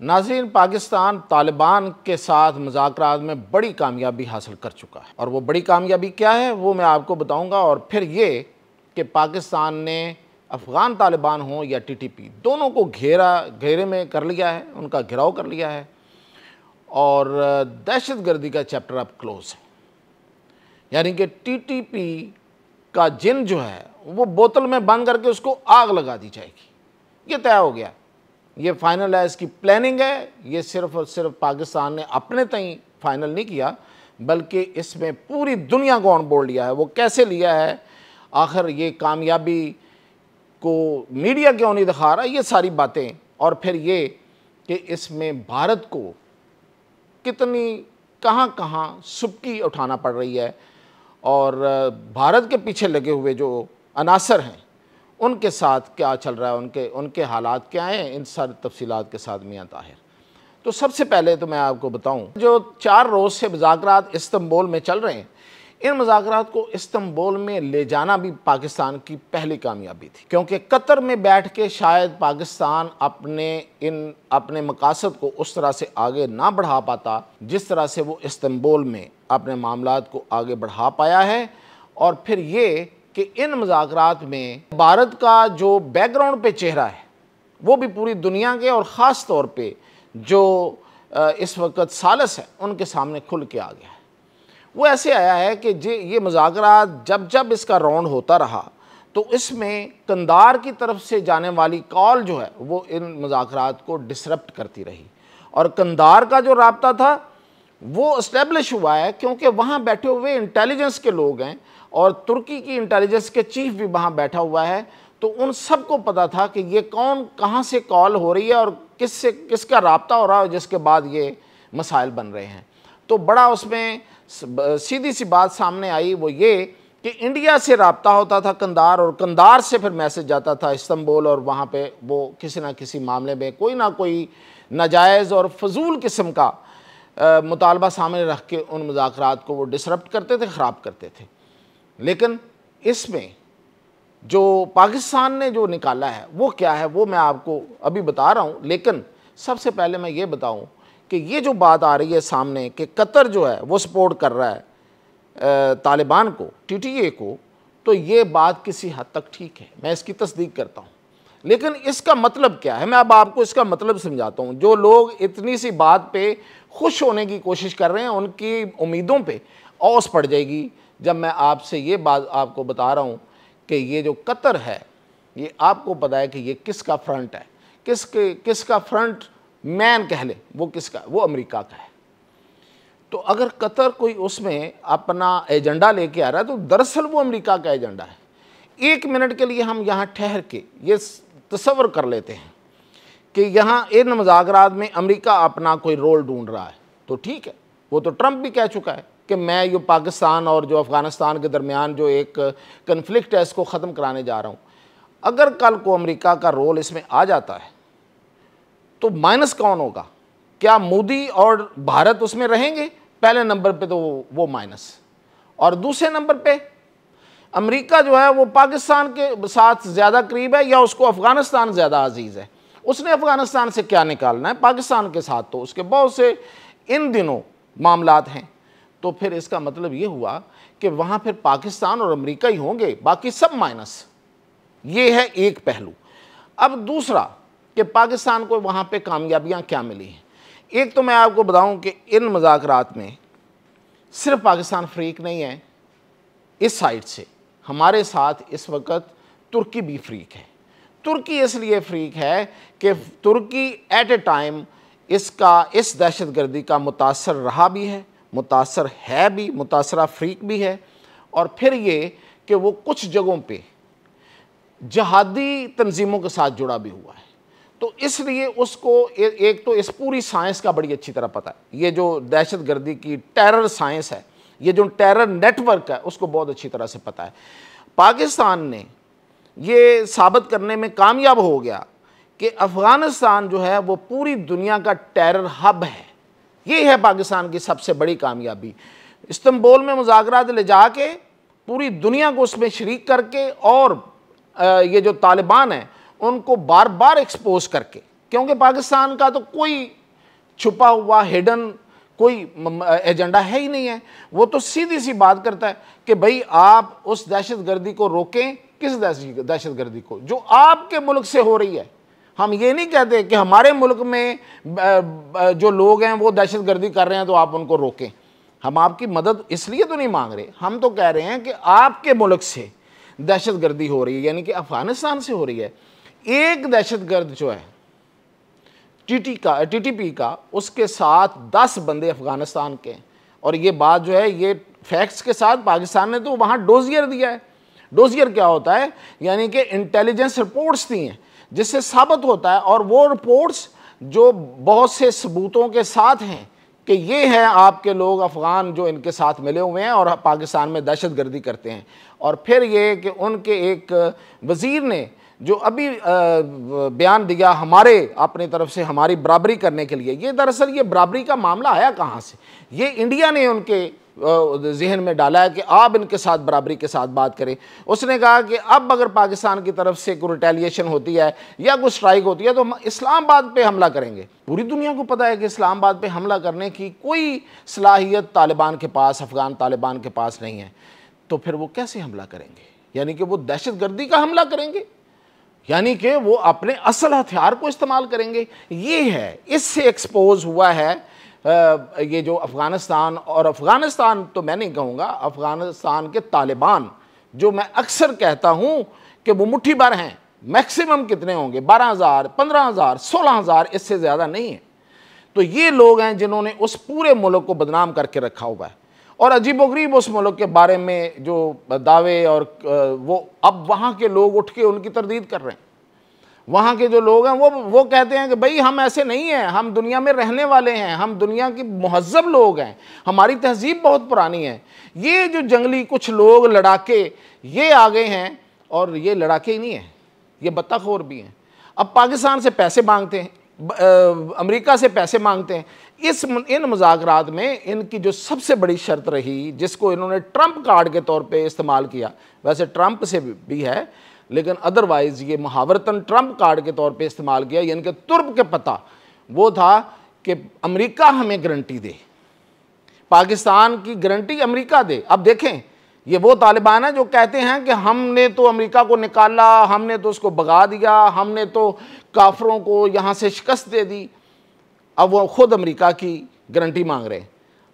नाज़रीन, पाकिस्तान तालिबान के साथ मुज़ाकरात में बड़ी कामयाबी हासिल कर चुका है और वो बड़ी कामयाबी क्या है वो मैं आपको बताऊंगा। और फिर ये कि पाकिस्तान ने अफ़गान तालिबान हो या टीटीपी दोनों को घेरे में कर लिया है, उनका घेराव कर लिया है और दहशतगर्दी का चैप्टर अब क्लोज़ है। यानी कि टीटीपी का जिन जो है वो बोतल में बंद करके उसको आग लगा दी जाएगी, ये तय हो गया। ये फाइनल है, इसकी प्लानिंग है। ये सिर्फ और सिर्फ पाकिस्तान ने अपने तय फाइनल नहीं किया बल्कि इसमें पूरी दुनिया को ऑन बोर्ड लिया है। वो कैसे लिया है, आखिर ये कामयाबी को मीडिया क्यों नहीं दिखा रहा, ये सारी बातें। और फिर ये कि इसमें भारत को कितनी कहाँ सुबकी उठाना पड़ रही है और भारत के पीछे लगे हुए जो अनासर हैं उनके साथ क्या चल रहा है, उनके हालात क्या हैं, इन सारी तफसीलात के साथ मियां ताहिर। तो सबसे पहले तो मैं आपको बताऊं, जो 4 रोज़ से मुज़ाकरात इस्तांबुल में चल रहे हैं, इन मुज़ाकरात को इस्तांबुल में ले जाना भी पाकिस्तान की पहली कामयाबी थी, क्योंकि कतर में बैठ के शायद पाकिस्तान अपने मकासद को उस तरह से आगे ना बढ़ा पाता जिस तरह से वो इस्तांबुल में अपने मामलात को आगे बढ़ा पाया है। और फिर ये कि इन मुज़ाकरात में भारत का जो बैकग्राउंड पे चेहरा है वो भी पूरी दुनिया के और ख़ास तौर पे जो इस वक्त सालस है उनके सामने खुल के आ गया है। वो ऐसे आया है कि ये मुज़ाकरात जब इसका राउंड होता रहा तो इसमें कंधार की तरफ से जाने वाली कॉल जो है वो इन मुज़ाकरात को डिसरप्ट करती रही और कंधार का जो राब्ता था वो इस्टेब्लिश हुआ है क्योंकि वहाँ बैठे हुए इंटेलिजेंस के लोग हैं और तुर्की की इंटेलिजेंस के चीफ भी वहाँ बैठा हुआ है। तो उन सबको पता था कि ये कौन कहाँ से कॉल हो रही है और किसका राब्ता हो रहा है, जिसके बाद ये मसाइल बन रहे हैं। तो बड़ा उसमें सीधी सी बात सामने आई, वो ये कि इंडिया से राब्ता होता था कंधार और कंधार से फिर मैसेज जाता था इस्तांबुल और वहाँ पे वो किसी ना किसी मामले में कोई ना कोई नाजायज़ और फजूल किस्म का मुतालबा सामने रख के उन मुज़ाकरात को वो डिसरप्ट करते थे, ख़राब करते थे। लेकिन इसमें जो पाकिस्तान ने जो निकाला है वो क्या है वो मैं आपको अभी बता रहा हूँ। लेकिन सबसे पहले मैं ये बताऊँ कि ये जो बात आ रही है सामने कि कतर जो है वो सपोर्ट कर रहा है तालिबान को, टीटीए को, तो ये बात किसी हद तक ठीक है, मैं इसकी तस्दीक करता हूँ। लेकिन इसका मतलब क्या है, मैं अब आपको इसका मतलब समझाता हूँ। जो लोग इतनी सी बात पे खुश होने की कोशिश कर रहे हैं उनकी उम्मीदों पे औस पड़ जाएगी जब मैं आपसे ये बात आपको बता रहा हूँ कि ये जो कतर है ये आपको पता है कि ये किसका फ्रंट है, किसका फ्रंट मैन कह ले, वो किसका, वो अमेरिका का है। तो अगर कतर कोई उसमें अपना एजेंडा लेके आ रहा है तो दरअसल वो अमेरिका का एजेंडा है। 1 मिनट के लिए हम यहाँ ठहर के ये तसव्वुर कर लेते हैं कि यहाँ इन मुज़ाकरात में अमेरिका अपना कोई रोल ढूंढ रहा है तो ठीक है। वो तो ट्रंप भी कह चुका है कि मैं ये पाकिस्तान और जो अफ़गानिस्तान के दरमियान जो एक कन्फ्लिक्ट है इसको ख़त्म कराने जा रहा हूँ। अगर कल को अमेरिका का रोल इसमें आ जाता है तो माइनस कौन होगा? क्या मोदी और भारत उसमें रहेंगे? पहले नंबर पे तो वो माइनस, और दूसरे नंबर पे अमेरिका जो है वो पाकिस्तान के साथ ज़्यादा करीब है या उसको अफ़गानिस्तान ज़्यादा अजीज़ है? उसने अफ़गानिस्तान से क्या निकालना है? पाकिस्तान के साथ तो उसके बहुत से इन दिनों मामलात हैं। तो फिर इसका मतलब ये हुआ कि वहाँ फिर पाकिस्तान और अमेरिका ही होंगे, बाकी सब माइनस। ये है एक पहलू। अब दूसरा कि पाकिस्तान को वहाँ पे कामयाबियाँ क्या मिली हैं। एक तो मैं आपको बताऊँ कि इन मुज़ाकरात में सिर्फ पाकिस्तान फ्रीक नहीं है, इस साइड से हमारे साथ इस वक्त तुर्की भी फ्रीक है। तुर्की इसलिए फ्रीक है कि तुर्की एट ए टाइम इस दहशतगर्दी का मुतासर रहा भी है, मुतासर है भी, मुतासरा फ्रीक भी है। और फिर ये कि वो कुछ जगहों पे जहादी तंजीमों के साथ जुड़ा भी हुआ है। तो इसलिए उसको एक तो इस पूरी साइंस का बड़ी अच्छी तरह पता है, ये जो दहशतगर्दी की टेरर साइंस है, ये जो टेरर नेटवर्क है, उसको बहुत अच्छी तरह से पता है। पाकिस्तान ने ये साबित करने में कामयाब हो गया कि अफ़गानिस्तान जो है वो पूरी दुनिया का टेरर हब है। ये है पाकिस्तान की सबसे बड़ी कामयाबी। इस्तांबुल में मुज़ाकरात ले जाके पूरी दुनिया को उसमें शरीक करके और ये जो तालिबान है उनको बार बार एक्सपोज करके क्योंकि पाकिस्तान का तो कोई छुपा हुआ हिडन कोई एजेंडा है ही नहीं है। वो तो सीधी सी बात करता है कि भाई आप उस दहशतगर्दी को रोकें। किस दहशतगर्दी को? जो आपके मुल्क से हो रही है। हम ये नहीं कहते कि हमारे मुल्क में जो लोग हैं वो दहशतगर्दी कर रहे हैं तो आप उनको रोकें। हम आपकी मदद इसलिए तो नहीं मांग रहे, हम तो कह रहे हैं कि आपके मुल्क से दहशतगर्दी हो रही है, यानी कि अफगानिस्तान से हो रही है। एक दहशतगर्द जो है टीटीपी का, उसके साथ 10 बंदे अफगानिस्तान के हैं। और ये बात जो है ये फैक्ट्स के साथ पाकिस्तान ने तो वहाँ डोजियर दिया है। डोजियर क्या होता है? यानी कि इंटेलिजेंस रिपोर्ट्स दी हैं जिससे साबित होता है, और वो रिपोर्ट्स जो बहुत से सबूतों के साथ हैं कि ये हैं आपके लोग अफ़गान जो इनके साथ मिले हुए हैं और पाकिस्तान में दहशतगर्दी करते हैं। और फिर ये कि उनके एक वज़ीर ने जो अभी बयान दिया हमारे अपनी तरफ से हमारी बराबरी करने के लिए, ये दरअसल ये बराबरी का मामला आया कहाँ से? ये इंडिया ने उनके जहन में डाला है कि आप इनके साथ बराबरी के साथ बात करें। उसने कहा कि अब अगर पाकिस्तान की तरफ से कोई रिटेलिएशन होती है या कोई स्ट्राइक होती है तो हम इस्लामाबाद पे हमला करेंगे। पूरी दुनिया को पता है कि इस्लामाबाद पे हमला करने की कोई सलाहियत तालिबान के पास, अफ़गान तालिबान के पास नहीं है। तो फिर वो कैसे हमला करेंगे? यानी कि वो दहशतगर्दी का हमला करेंगे, यानी कि वो अपने असल हथियार को इस्तेमाल करेंगे। ये है, इससे एक्सपोज हुआ है ये जो अफ़गानिस्तान, और अफ़गानिस्तान तो मैं नहीं कहूँगा, अफ़गानिस्तान के तालिबान, जो मैं अक्सर कहता हूँ कि वो मुट्ठी भर हैं। मैक्सिमम कितने होंगे? 12,000, 15,000, 16,000, इससे ज़्यादा नहीं है। तो ये लोग हैं जिन्होंने उस पूरे मुल्क को बदनाम करके रखा हुआ है। और अजीबोगरीब उस मुल्क के बारे में जो दावे, और वो अब वहाँ के लोग उठ के उनकी तरदीद कर रहे हैं। वहाँ के जो लोग हैं वो कहते हैं कि भाई हम ऐसे नहीं हैं, हम दुनिया में रहने वाले हैं, हम दुनिया की महज़ब लोग हैं, हमारी तहजीब बहुत पुरानी है। ये जो जंगली कुछ लोग लड़ाके ये आ गए हैं, और ये लड़ाके ही नहीं हैं, ये बत्ताखोर भी हैं। अब पाकिस्तान से पैसे मांगते हैं, अमेरिका से पैसे मांगते हैं। इन मुज़ाकरात में इनकी जो सबसे बड़ी शर्त रही, जिसको इन्होंने ट्रंप कार्ड के तौर पे इस्तेमाल किया, वैसे ट्रंप से भी है लेकिन अदरवाइज़ ये मुहावरतन ट्रंप कार्ड के तौर पे इस्तेमाल किया, यानी कि तुर्ब के पता, वो था कि अमेरिका हमें गारंटी दे, पाकिस्तान की गारंटी अमेरिका दे। अब देखें, ये वो तालिबान है जो कहते हैं कि हमने तो अमेरिका को निकाला, हमने तो उसको भगा दिया, हमने तो काफरों को यहाँ से शिकस्त दे दी। अब वो खुद अमेरिका की गारंटी मांग रहे हैं।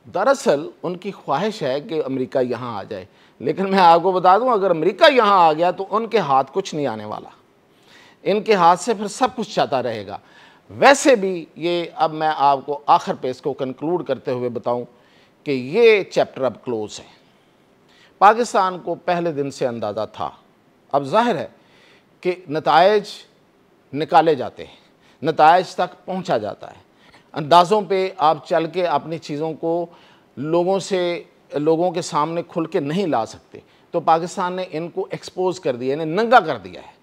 दरअसल उनकी ख्वाहिश है कि अमेरिका यहाँ आ जाए, लेकिन मैं आपको बता दूं, अगर अमेरिका यहाँ आ गया तो उनके हाथ कुछ नहीं आने वाला, इनके हाथ से फिर सब कुछ जाता रहेगा। वैसे भी ये, अब मैं आपको आखिर पे इसको कंक्लूड करते हुए बताऊं कि ये चैप्टर अब क्लोज है। पाकिस्तान को पहले दिन से अंदाज़ा था, अब जाहिर है कि नताइज निकाले जाते हैं, नताइज तक पहुँचा जाता है। अंदाज़ों पे आप चल के अपनी चीज़ों को लोगों के सामने खुल के नहीं ला सकते। तो पाकिस्तान ने इनको एक्सपोज कर दिया, इन्हें नंगा कर दिया है,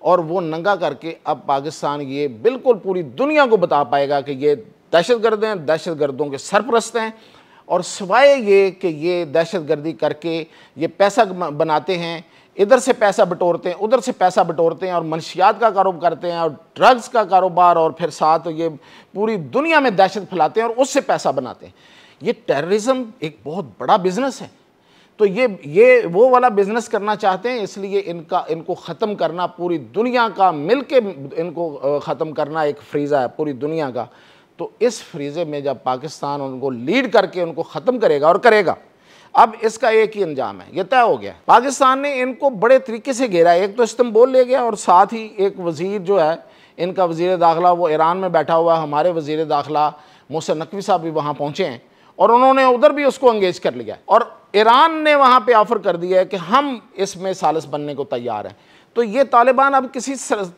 और वो नंगा करके अब पाकिस्तान ये बिल्कुल पूरी दुनिया को बता पाएगा कि ये दहशतगर्द हैं, दहशतगर्दों के सरपरस्त हैं। और सिवाय ये कि ये दहशतगर्दी करके ये पैसा बनाते हैं, इधर से पैसा बटोरते हैं, उधर से पैसा बटोरते हैं, और मनशियात का कारोबार करते हैं, और ड्रग्स का कारोबार, और फिर साथ ये पूरी दुनिया में दहशत फैलाते हैं और उससे पैसा बनाते हैं। ये टेररिज्म एक बहुत बड़ा बिजनेस है। तो ये वो वाला बिजनेस करना चाहते हैं, इसलिए इनको ख़त्म करना, पूरी दुनिया का मिल के इनको ख़त्म करना एक फ्रीज़ा है पूरी दुनिया का। तो इस फ्रीज़े में जब पाकिस्तान उनको लीड करके उनको ख़त्म करेगा, और करेगा, अब इसका एक ही अंजाम है, ये तय हो गया। पाकिस्तान ने इनको बड़े तरीके से घेरा, एक तो इस्तांबुल ले गया, और साथ ही एक वज़ीर जो है इनका वज़ीर दाखिला, वो ईरान में बैठा हुआ है, हमारे वज़ीर दाखिला मोहसिन नकवी साहब भी वहाँ पहुँचे हैं, और उन्होंने उधर भी उसको एंगेज कर लिया, और ईरान ने वहाँ पे ऑफ़र कर दिया है कि हम इसमें सालिस बनने को तैयार हैं। तो ये तालिबान अब किसी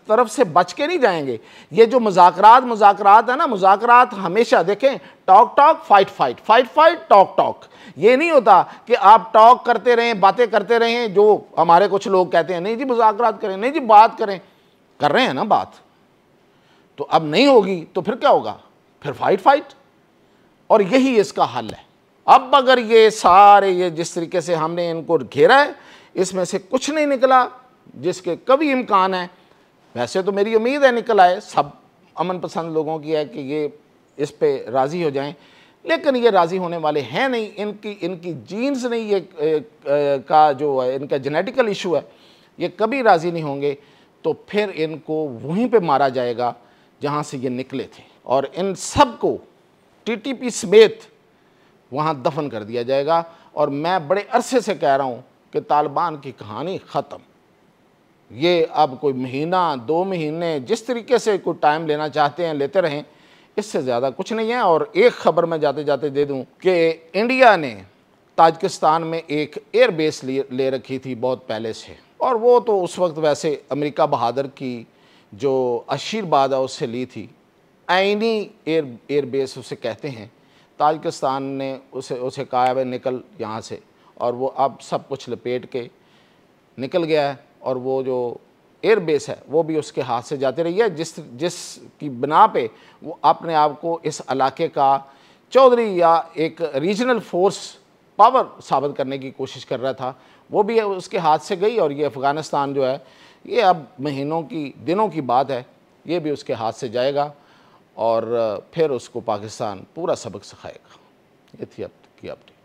तरफ से बच के नहीं जाएंगे। ये जो मुज़ाकरात है ना, मुज़ाकरात हमेशा देखें, talk talk fight fight, fight fight talk talk. ये नहीं होता कि आप टॉक करते रहें, बातें करते रहें, जो हमारे कुछ लोग कहते हैं नहीं जी मुज़ाकरात करें, नहीं जी बात करें, कर रहे हैं ना बात। तो अब नहीं होगी तो फिर क्या होगा? फिर फाइट फाइट, और यही इसका हल है। अब अगर ये सारे ये जिस तरीके से हमने इनको घेरा है, इसमें से कुछ नहीं निकला जिसके कभी इम्कान है, वैसे तो मेरी उम्मीद है निकल आए, सब अमन पसंद लोगों की है कि ये इस पे राज़ी हो जाएं, लेकिन ये राज़ी होने वाले हैं नहीं। इनकी जीन्स नहीं, ये का जो है इनका जेनेटिकल इशू है, ये कभी राज़ी नहीं होंगे। तो फिर इनको वहीं पे मारा जाएगा जहाँ से ये निकले थे, और इन सब को टीटीपी समेत वहाँ दफन कर दिया जाएगा। और मैं बड़े अरसे से कह रहा हूँ कि तालिबान की कहानी ख़त्म। ये अब कोई महीना 2 महीने जिस तरीके से कोई टाइम लेना चाहते हैं लेते रहें, इससे ज़्यादा कुछ नहीं है। और एक ख़बर मैं जाते जाते दे दूं कि इंडिया ने ताजिकिस्तान में एक एयर बेस ले रखी थी बहुत पहले से, और वो तो उस वक्त वैसे अमेरिका बहादुर की जो आशीर्वाद है उससे ली थी। आइनी एयर बेस उसे कहते हैं। ताजिकिस्तान ने उसे कहा है निकल यहाँ से, और वो अब सब कुछ लपेट के निकल गया है। और वो जो एयर बेस है वो भी उसके हाथ से जाती रही है, जिसकी बिना पे वो अपने आप को इस इलाके का चौधरी या एक रीजनल फोर्स पावर साबित करने की कोशिश कर रहा था, वो भी उसके हाथ से गई। और ये अफ़गानिस्तान जो है ये अब महीनों की दिनों की बात है, ये भी उसके हाथ से जाएगा और फिर उसको पाकिस्तान पूरा सबक सिखाएगा। ये थी अब की अपडेट।